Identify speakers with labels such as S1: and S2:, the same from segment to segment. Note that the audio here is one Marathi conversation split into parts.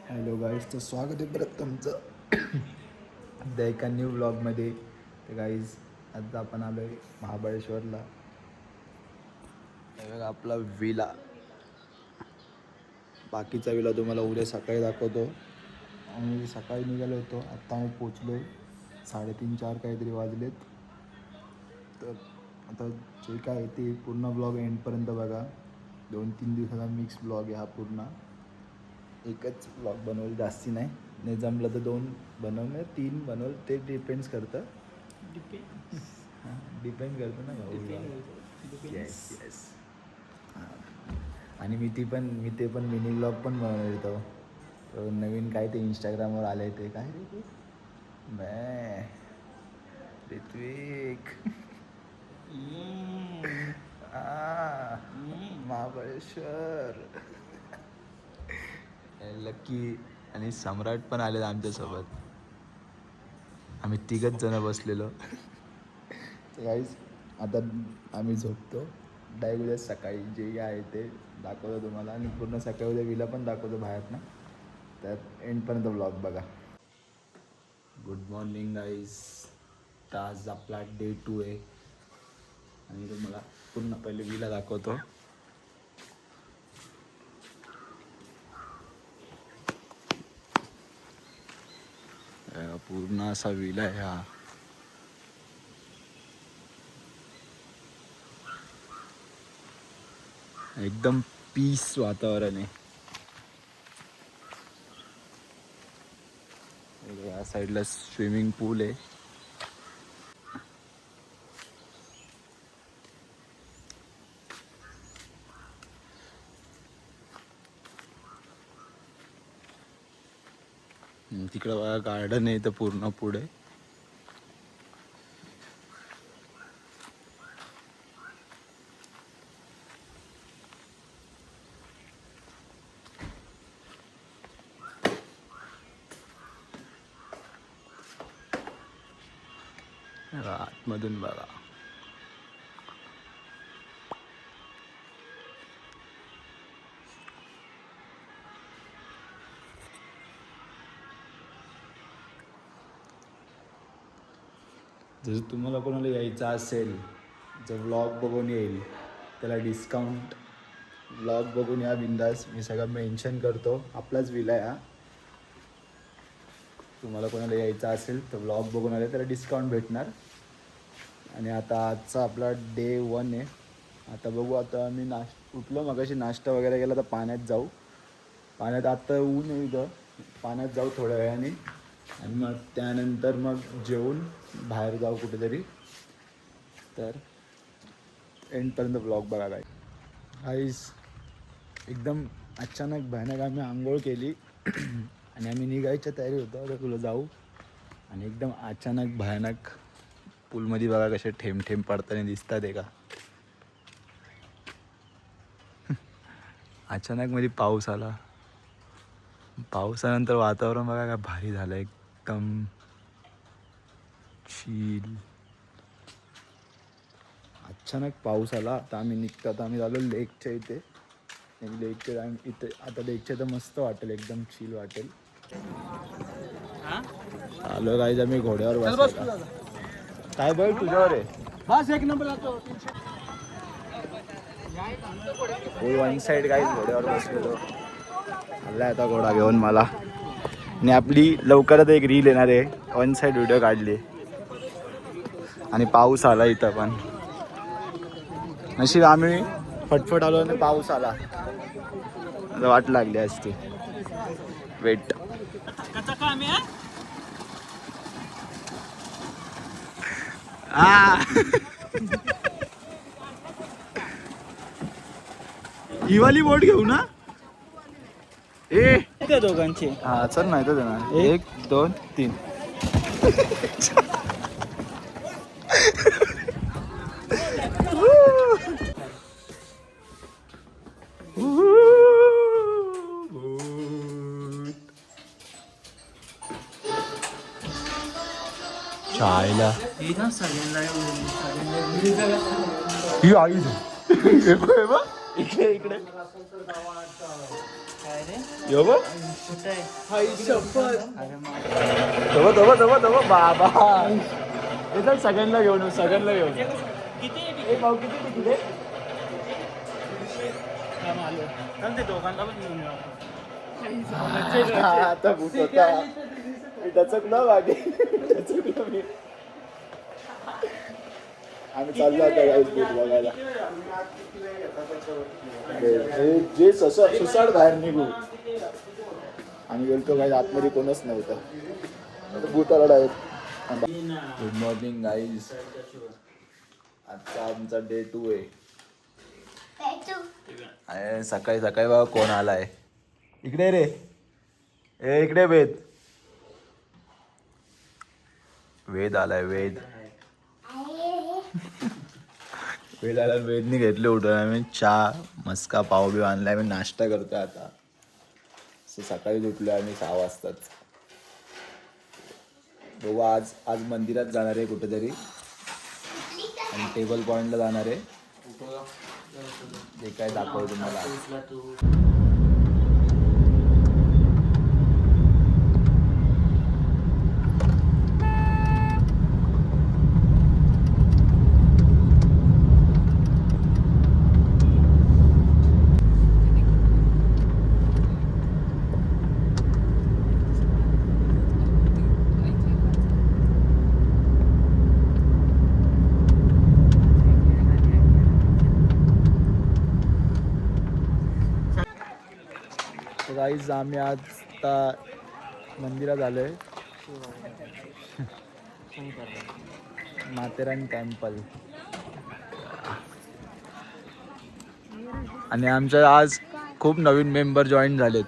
S1: हॅलो गाईज, तर स्वागत आहे परत तुमचं द एका न्यू ब्लॉगमध्ये. तर गाईज, आता आपण आलो आहे महाबळेश्वरला. हे बघा आपला विला. बाकीचा विला तुम्हाला उद्या सकाळी दाखवतो. आम्ही सकाळी निघालो होतो, आत्ता आम्ही पोचलो आहे. 3:30-4 काहीतरी वाजलेत. तर आता जे काय आहे ते पूर्ण ब्लॉग एंडपर्यंत बघा. 2-3 दिवसाचा मिक्स ब्लॉग आहे हा पूर्ण. एकच ब्लॉग बनवलं, जास्ती नाही जमलं तर 2 बनवलं, 3 बनवलं, ते डिपेंड्स करतं. डिपेंड करतं ना भाऊ. Yes yes. आणि मी ते पण मिनी ब्लॉग पण बनवणार येतो. तो नवीन काय ते इंस्टाग्रामवर आले ते काय रे ते मैं ऋत्विक महाबळेश्वर. लकी आणि सम्राट पण आले आमच्यासोबत. आम्ही 3घच जण बसलेलो. तर गाईज, आता आम्ही झोपतो. डायरेक्ट उद्या सकाळी जे आहे ते दाखवतो तुम्हाला, आणि पूर्ण सकाळी उद्या विला पण दाखवतो बाहेर ना. तर एंडपर्यंत ब्लॉग बघा. Good morning guys. तर आज आपला डे 2 आहे आणि तुम्हाला पूर्ण पहिले विला दाखवतो. पूर्ण असा विला आहे हा. एकदम पीस वातावरण आहे. या साईडला स्विमिंग पूल आहे. तिकडं बघा गार्डन आहे इथं पूर्ण पुढे. आतमधून बघा. जर तुम्हाला कोणाला यायचं असेल, जर व्लॉग बघून येईल त्याला डिस्काउंट. व्लॉग बघून या बिंदास, मी सगळं मेन्शन करतो. आपलाच विला आहे हा. तुम्हाला कोणाला यायचं असेल तर व्लॉग बघून आले त्याला डिस्काउंट भेटणार. आणि आता आजचा आपला डे 1 आहे. आता बघू, आता आम्ही उठलो मगाशी, नाश्ता वगैरे केला, तर पाण्यात जाऊ. पाण्यात आत्ता ऊन आहे इथं, पाण्यात जाऊ थोड्या वेळाने, आणि मग त्यानंतर मग जेवून बाहेर जाऊ कुठेतरी. तर एंडपर्यंत ब्लॉग बघा. काय आईस एकदम अचानक भयानक आम्ही आंघोळ केली आणि आम्ही निघायच्या तयारी होतो तर तुला जाऊ, आणि एकदम अचानक भयानक पूलमध्ये बघा कसे ठेंब ठेंब पडताना दिसतात आहे का. अचानक मध्ये पाऊस आला. पावसानंतर वातावरण बघा काय भारी झालं, एकदम चिल. अचानक पाऊस आला. आता आम्ही निघतो. आता आम्ही झालो लेकच्या इथे. लेकच्या इथे आता लेकच्या तर मस्त वाटेल, एकदम चिल वाटेल. आलो गाईज आम्ही घोड्यावर बसलो. काय बघ तुझ्यावर आहे बस, एक नंबर. वन साईड गाईज घोड्यावर बसलेलो. आला आता घोडा घेऊन मला. आणि आपली लवकरच एक रील येणार आहे. वन साईड व्हिडिओ काढली आणि पाऊस आला इथं पण. नशीब आम्ही फटफट आलो आणि पाऊस आला, वाट लागली असती. वेट. ही वाली बोट घेऊ ना. ए दोघांची. हा चल, नाही तर देणार. 1 2 3. चायला ही आई इकडे इकडे. यो बघ बाबा हे तर सगळ्यांना घेऊन येऊ, सगळ्यांना घेऊन किती भाऊ किती तिकीट आहे? आता भूत होता मी डचकलो मागे डचकलो मी. आम्ही चाललो आता गाईस भूत बघायला. जे सुसाड बाहेर निघू आणि गेलतो गाईस आतमध्ये कोणच नव्हतं. भूताला डायरेक्ट. Good morning guys. आजचा आमचा डे 2 आहे. सकाळी सकाळी बाबा कोण आलाय इकडे रे. ए इकडे वेद. वेद आलाय वेद. वेद आला. वेदने घेतले उठून. आम्ही चहा मस्का पाव बिव आणलाय. आम्ही नाश्ता करतोय आता. सकाळीच उठलोय आम्ही 6 वाजताच. बघू आज मंदिरात जाणार आहे कुठेतरी आणि टेबल पॉइंटला जाणार आहे. जे काय दाखवतो तुम्हाला. गाईज आम्ही आता मंदिरात आलोय. माथेरान टेम्पल. आणि आमच्या आज खूप नवीन मेंबर जॉईन झालेत.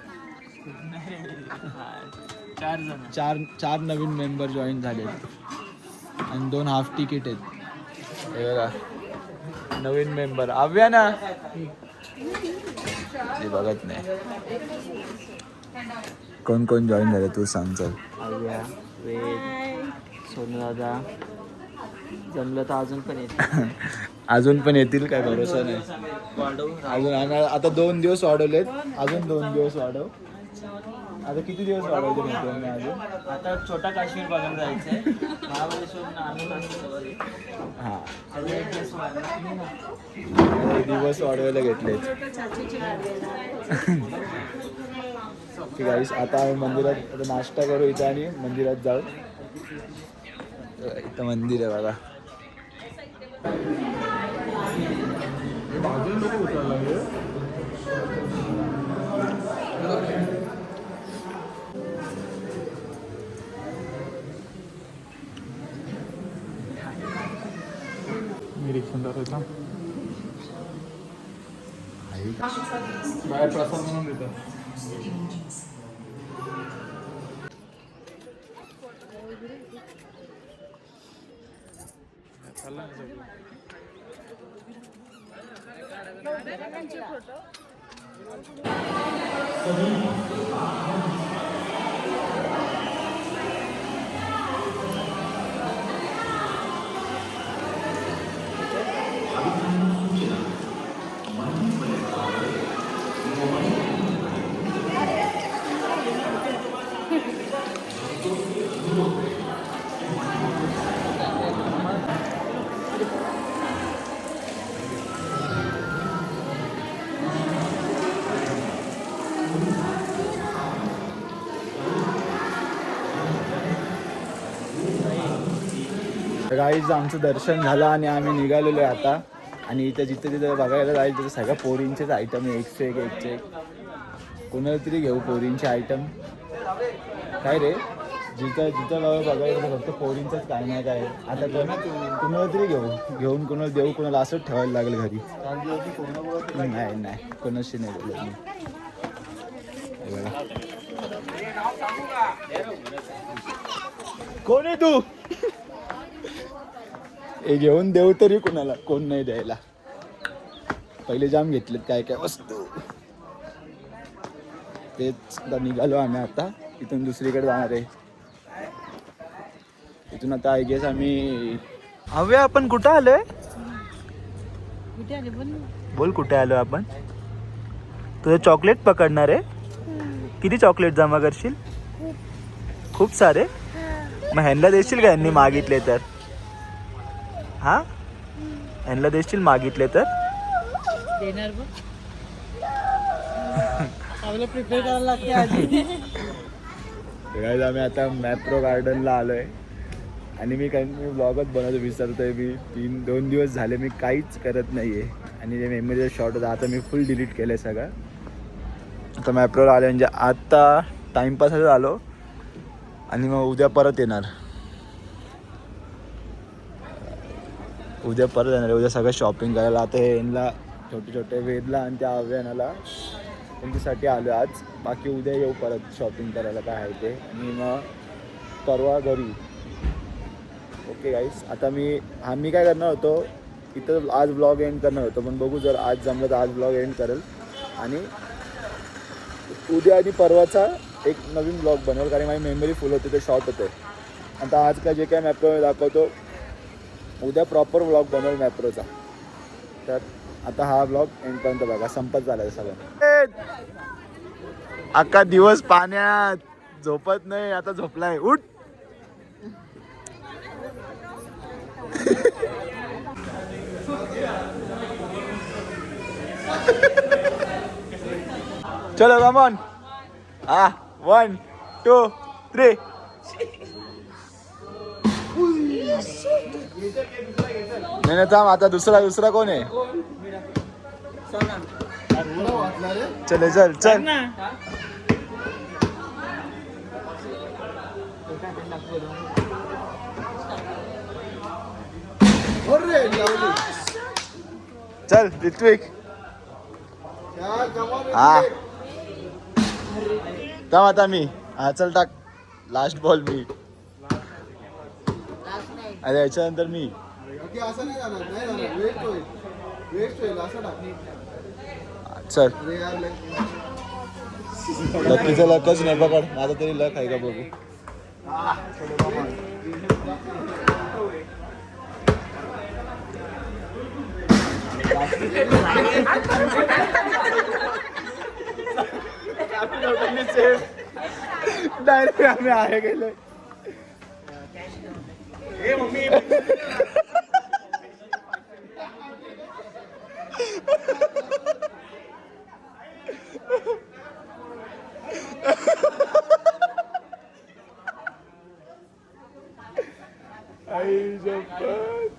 S1: 4 नवीन मेंबर जॉईन झालेत आणि 2 हाफ तिकीट आहेत. हे बघा नवीन मेंबर. आव्या ना ते बघत नाही. कोण कोण जॉईन झाले तू सांग. चल.
S2: आव्या, वेद, सोनू दादा. जमलं तर अजून पण येतील.
S1: अजून पण येतील काय भरोसा नाही. अजून आता 2 दिवस वाढवलेत. अजून 2 दिवस वाढव. आता किती दिवस वाढवले म्हणतो मी अजून.
S2: आता छोटा काश्मीर बघायला जायचंय.
S1: हां दिवस वाढवायला घेतले. ठीक आहे. आता आम्ही मंदिरात आता नाश्ता करू इथं आणि मंदिरात जाऊ. इथं मंदिर आहे बघा. बाहेर प्रसाद म्हणून देतात. गाईज आमचं दर्शन झालं आणि आम्ही निघालेलो आहे आता. आणि इथं जिथं तिथं बघायला जाईल तिथं सगळ्या पोरींचेच आयटम आहे. एकशे एक. कोणाला तरी घेऊ पोरींचे आयटम. काय रे जिथं बघायला फक्त पोरींचंच काय नाही काय. आता कुणाला तरी घेऊन कोणाला देऊ कोणाला असंच ठेवायला लागेल घरी. नाही कोणाशी नाही बोलत मी. कोण आहे तू. हे घेऊन देऊ तरी कुणाला कोण नाही द्यायला. पहिले जाम घेतलेत काय काय वस्तू. तेच निघालो आम्ही आता. इथून दुसरीकडे जाणार आहे. इथून आता आय गेस आम्ही. हवे आपण कुठं आलोय. बोल कुठे आलोय आपण. तुझं चॉकलेट पकडणार आहे. किती चॉकलेट जमा करशील? खूप सारे. मग ह्यांना देशील का यांनी मागितले तर? हा, ह्यांना देशील मागितले तर?
S3: देणार बघ. आपलं प्रिपेअर करायला लागते आधी.
S1: आम्ही आता मॅप्रो गार्डनला आलोय आणि मी ब्लॉगच बनवतो विसरतोय. मी 2 दिवस झाले मी काहीच करत नाही आहे आणि जे मेमरीचा शॉर्ट होता आता मी फुल डिलीट केलं आहे सगळं. आता मॅप्रोला आलो म्हणजे आता टाईमपासच आलो आणि मग उद्या परत येणार. उद्या सगळं शॉपिंग करायला. आता हे यांना छोटे छोटे वेदला आणि त्या आव्हानाला त्यांच्यासाठी आलो आज. बाकी उद्या येऊ परत शॉपिंग करायला काय आहे ते आणि मग परवा घरी. ओके गाईस, आता मी काय करणार होतो इथं आज ब्लॉग एंड करणार होतो, पण बघू जर आज जमलं तर आज ब्लॉग एंड करेल आणि उद्या आणि परवाचा एक नवीन ब्लॉग बनवेल कारण माझी मेमरी फुल होते ते शॉर्ट होते. आता आज काय जे काय मॅप्रो दाखवतो उद्या प्रॉपर ब्लॉग बनवेल मॅप्रोचा. तर आता हा ब्लॉग एंडपर्यंत बघा, संपत झाला सगळं. अख्खा दिवस पाण्यात झोपत नाही, आता झोपलाय. उठ. चलो कम ऑन. 1 2 3. नाही थांब, आता दुसरा कोण आहे? चल चल चल. चल ऋत्विक. थांब आता मी. चल टाक. लास्ट बॉल मी. अरे याच्यानंतर मी. चल लकीचं लकच नाही पकड, माझा तरी लक आहे का बघू. डायरेक्ट आम्ही आहे गेलो.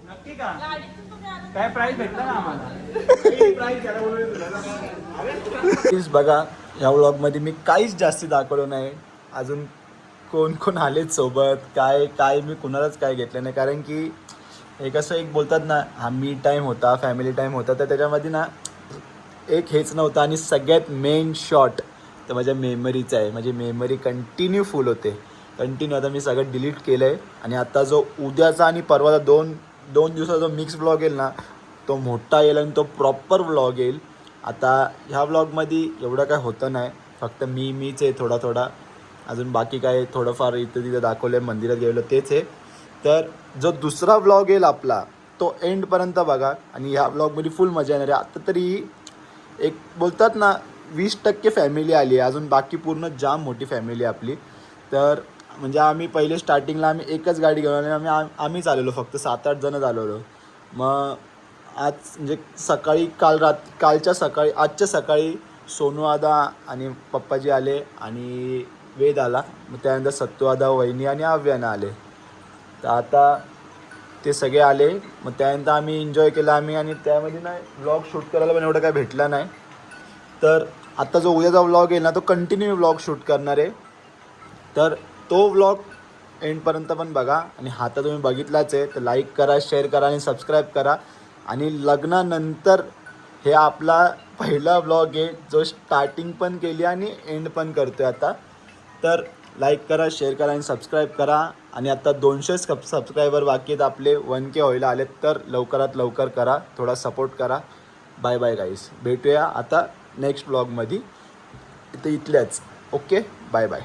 S3: नक्की का? काय प्राइस भेटला ना आम्हाला?
S1: प्लीज बघा, ह्या व्लॉगमध्ये मी काहीच जास्ती दाखवलं नाही. अजून कोण कोण आलेत सोबत, काय मी कुणालाच काय घेतलं नाही कारण की हे कसं एक बोलतात ना, हा मी टाईम होता, फॅमिली टाईम होता, तर त्याच्यामध्ये ना एक हेच नव्हतं. आणि सगळ्यात मेन शॉट तर माझ्या मेमरीचा आहे. माझी मेमरी कंटिन्यू फुल होते, कंटिन्यू. आता मी सगळं डिलीट केलं आहे आणि आता जो उद्याचा आणि परवाचा दोन दिवसाचा जो मिक्स व्लॉग येईल ना तो मोठा येईल आणि तो प्रॉपर व्लॉग येईल. आता ह्या व्लॉगमध्ये एवढं काय होतं नाही, फक्त मीच आहे थोडा. अजून बाकी काय थोडंफार इथं तिथं दाखवलं आहे, मंदिरात गेलो तेच आहे. तर जो दुसरा व्लॉग येईल आपला तो एंडपर्यंत बघा आणि ह्या व्लॉगमध्ये फुल मजा येणार आहे. आता तरी एक बोलतात ना 20% फॅमिली आली आहे, अजून बाकी पूर्ण जाम मोठी फॅमिली आपली. तर म्हणजे आम्ही पहिले स्टार्टिंगला आम्ही एकच गाडी घेऊन आलो आणि आम्हीच आलेलो, फक्त 7-8 जणच आलेलो. मग आज म्हणजे सकाळी आजच्या सकाळी सोनूआदा आणि पप्पाजी आले आणि वेद आला. मग त्यानंतर सत्तूआदा, वहिनी आणि आव्यानं आले. तर आता ते सगळे आले. मग त्यानंतर आम्ही एन्जॉय केला आणि त्यामध्ये नाही व्लॉग शूट करायला पण एवढं काय भेटलं नाही. तर आता जो उद्याचा व्लॉग येईल ना तो कंटिन्यू व्लॉग शूट करणार आहे. तर तो व्लॉग एंडपर्यंत पण बघा आणि हा तर तुम्ही बघितलाच आहे. तर लाईक करा, शेअर करा आणि सबस्क्राईब करा. आणि लग्नानंतर हे आपला पहिला व्लॉग आहे जो स्टार्टिंग पण केली आणि एंड पण करतो आहे आता. तर लाईक करा, शेअर करा आणि सबस्क्राईब करा. आणि आता 200 सबस्क्रायबर बाकी आहेत आपले, 1K व्हायला आलेत. तर लवकरात लवकर करा, थोडा सपोर्ट करा. बाय बाय गाईस, भेटूया आता नेक्स्ट व्लॉगमध्ये इथल्याच. Okay, bye bye.